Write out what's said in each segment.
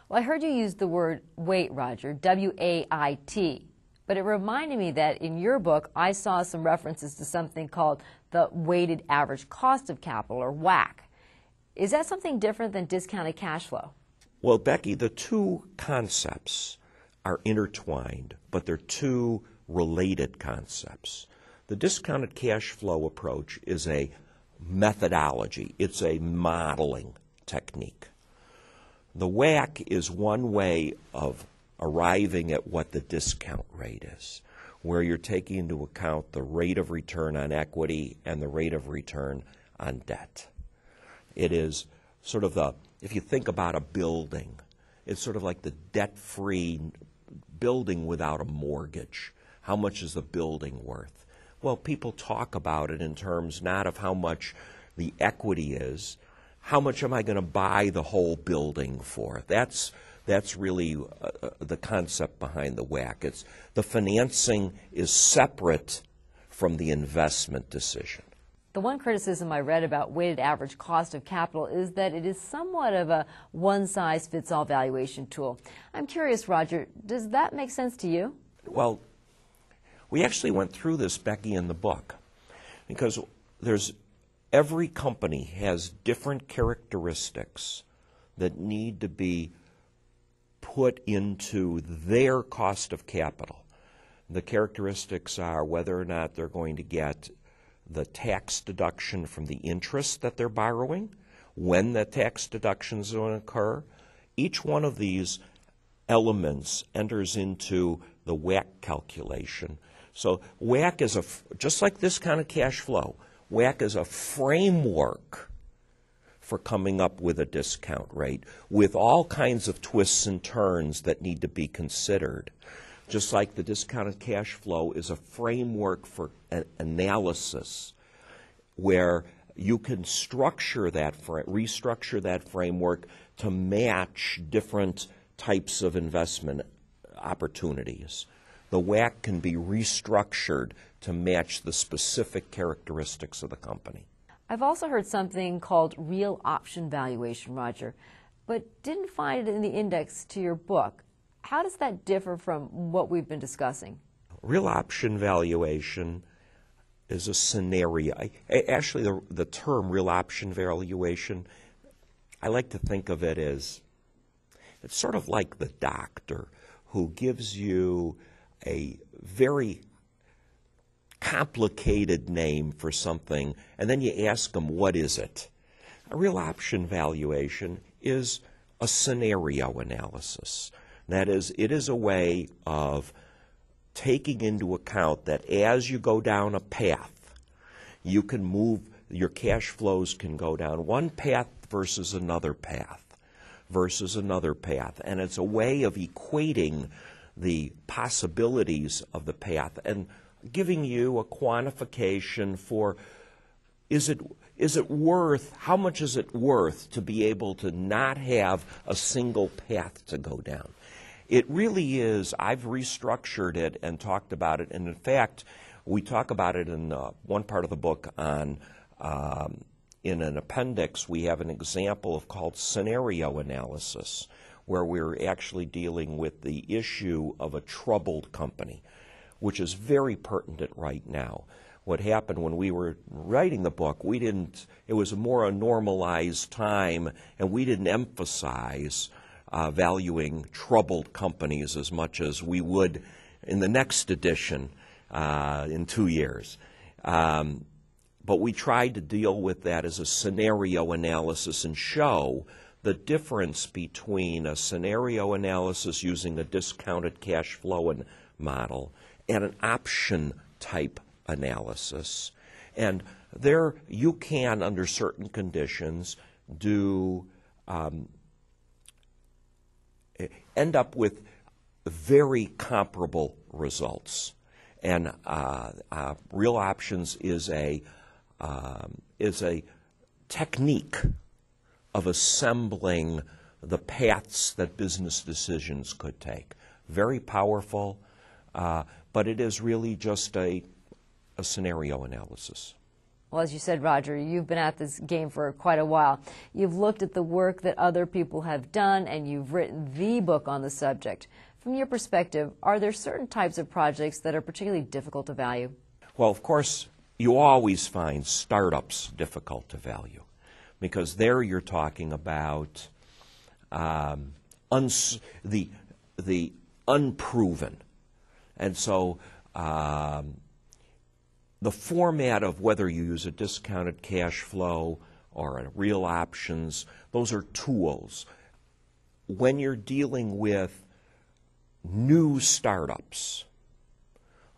Well, I heard you use the word weight, Roger, W-A-I-T, but it reminded me that in your book I saw some references to something called the weighted average cost of capital, or WACC. Is that something different than discounted cash flow? Well, Becky, the two concepts are intertwined, but they're two related concepts. The discounted cash flow approach is a methodology. It's a modeling technique. The WACC is one way of arriving at what the discount rate is, where you're taking into account the rate of return on equity and the rate of return on debt. It is sort of if you think about a building, it's sort of like the debt-free building without a mortgage. How much is the building worth? Well, people talk about it in terms not of how much the equity is, how much am I going to buy the whole building for? That's really the concept behind the WACC. The financing is separate from the investment decision. The one criticism I read about weighted average cost of capital is that it is somewhat of a one-size-fits-all valuation tool. I'm curious, Roger, does that make sense to you? Well, we actually went through this, Becky, in the book, because every company has different characteristics that need to be put into their cost of capital. The characteristics are whether or not they're going to get the tax deduction from the interest that they're borrowing, when the tax deduction is going to occur. Each one of these elements enters into the WACC calculation. So WACC is just like this kind of cash flow, WACC is a framework for coming up with a discount rate with all kinds of twists and turns that need to be considered. Just like the discounted cash flow is a framework for an analysis where you can restructure that framework to match different types of investment opportunities. The WACC can be restructured to match the specific characteristics of the company. I've also heard something called real option valuation, Roger, but didn't find it in the index to your book. How does that differ from what we've been discussing? Real option valuation is a scenario. Actually, the term real option valuation, I like to think of it as, it's sort of like the doctor who gives you a very complicated name for something, and then you ask them, what is it? A real option valuation is a scenario analysis. That is, it is a way of taking into account that as you go down a path, you can move, your cash flows can go down one path versus another path, and it's a way of equating the possibilities of the path and giving you a quantification for how much is it worth to be able to not have a single path to go down. It really is. I've restructured it and talked about it, and in fact, we talk about it in one part of the book on in an appendix. We have an example called scenario analysis, where we're actually dealing with the issue of a troubled company, which is very pertinent right now. What happened when we were writing the book, it was more a normalized time, and we didn't emphasize valuing troubled companies as much as we would in the next edition in 2 years. But we tried to deal with that as a scenario analysis and show the difference between a scenario analysis using a discounted cash flow model and an option type analysis. And there you can, under certain conditions, end up with very comparable results. And real options is a technique of assembling the paths that business decisions could take. Very powerful, but it is really just a scenario analysis. Well, as you said, Roger, you've been at this game for quite a while. You've looked at the work that other people have done, and you've written the book on the subject. From your perspective, are there certain types of projects that are particularly difficult to value? Well, of course, you always find startups difficult to value, because there you're talking about the unproven. And so the format of whether you use a discounted cash flow or a real options, those are tools. When you're dealing with new startups,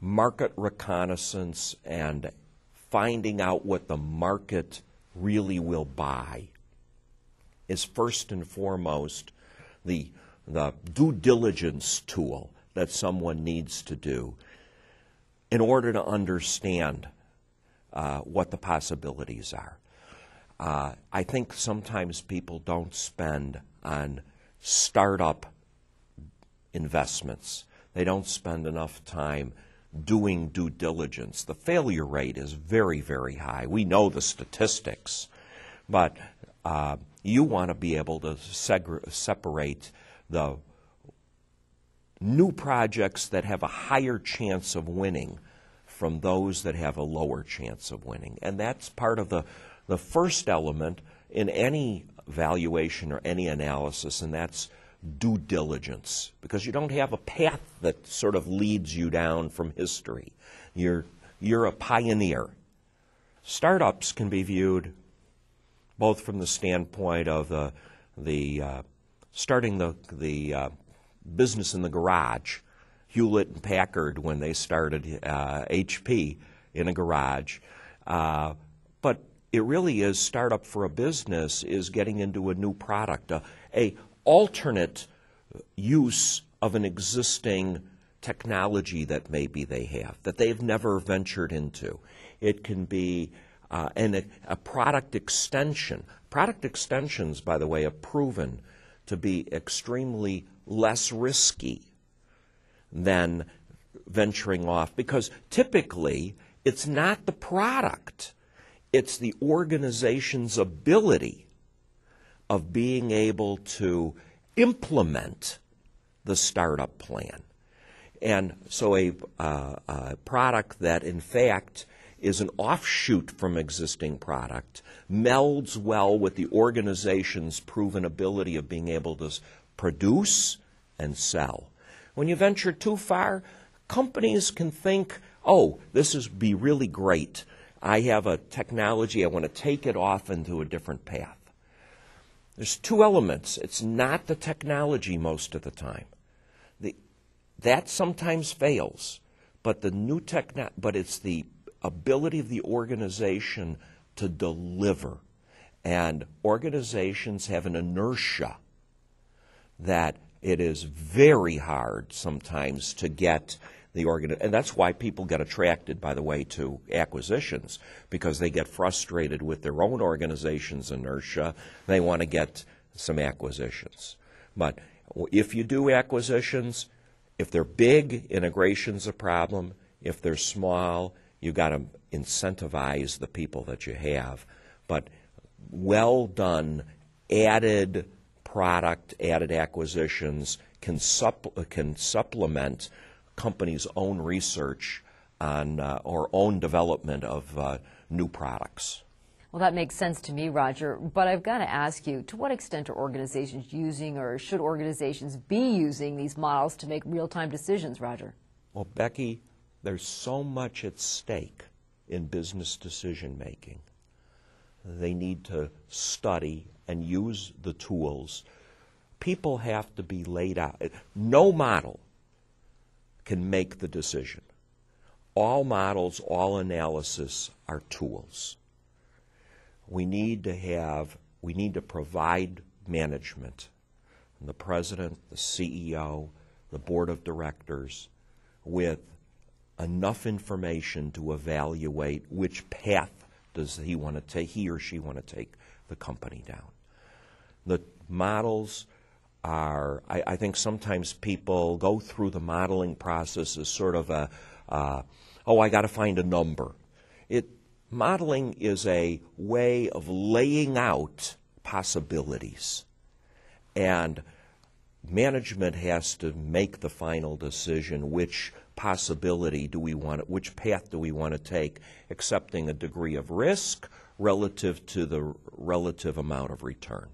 market reconnaissance and finding out what the market really will buy is first and foremost the due diligence tool that someone needs to do in order to understand what the possibilities are. I think sometimes people don't spend on startup investments. They don't spend enough time doing due diligence. The failure rate is very, very high. We know the statistics, but you want to be able to separate the new projects that have a higher chance of winning from those that have a lower chance of winning. And that's part of the first element in any valuation or any analysis, and that's due diligence, because you don't have a path that sort of leads you down from history. You're a pioneer. Startups can be viewed both from the standpoint of starting the business in the garage, Hewlett and Packard when they started HP in a garage, but it really is startup for a business is getting into a new product, a alternate use of an existing technology that maybe they have, that they've never ventured into. It can be a product extension. Product extensions, by the way, have proven to be extremely less risky than venturing off, because typically it's not the product, it's the organization's ability of being able to implement the startup plan. And so a product that in fact is an offshoot from existing product melds well with the organization's proven ability of being able to produce and sell. When you venture too far, companies can think, oh, this is be really great. I have a technology, I want to take it off into a different path. There's two elements. It's not the technology most of the time. That sometimes fails, but but it's the ability of the organization to deliver. And organizations have an inertia that it is very hard sometimes to get and that's why people get attracted, by the way, to acquisitions, because they get frustrated with their own organization's inertia. They want to get some acquisitions. But if you do acquisitions, if they're big, integration's a problem. If they're small, you got to incentivize the people that you have. But well done, added product, added acquisitions can supplement companies' own research on or own development of new products. Well, that makes sense to me, Roger, but I've got to ask you, to what extent are organizations using, or should organizations be using, these models to make real-time decisions, Roger? Well, Becky, there's so much at stake in business decision-making. They need to study and use the tools. People have to be laid out. No model can make the decision. All models, all analysis are tools. We need to provide management, the president, the CEO, the board of directors, with enough information to evaluate which path does he or she want to take the company down. The models are, I think sometimes people go through the modeling process as sort of I got to find a number. Modeling is a way of laying out possibilities, and management has to make the final decision which possibility do we want, which path do we want to take, accepting a degree of risk relative to the relative amount of return.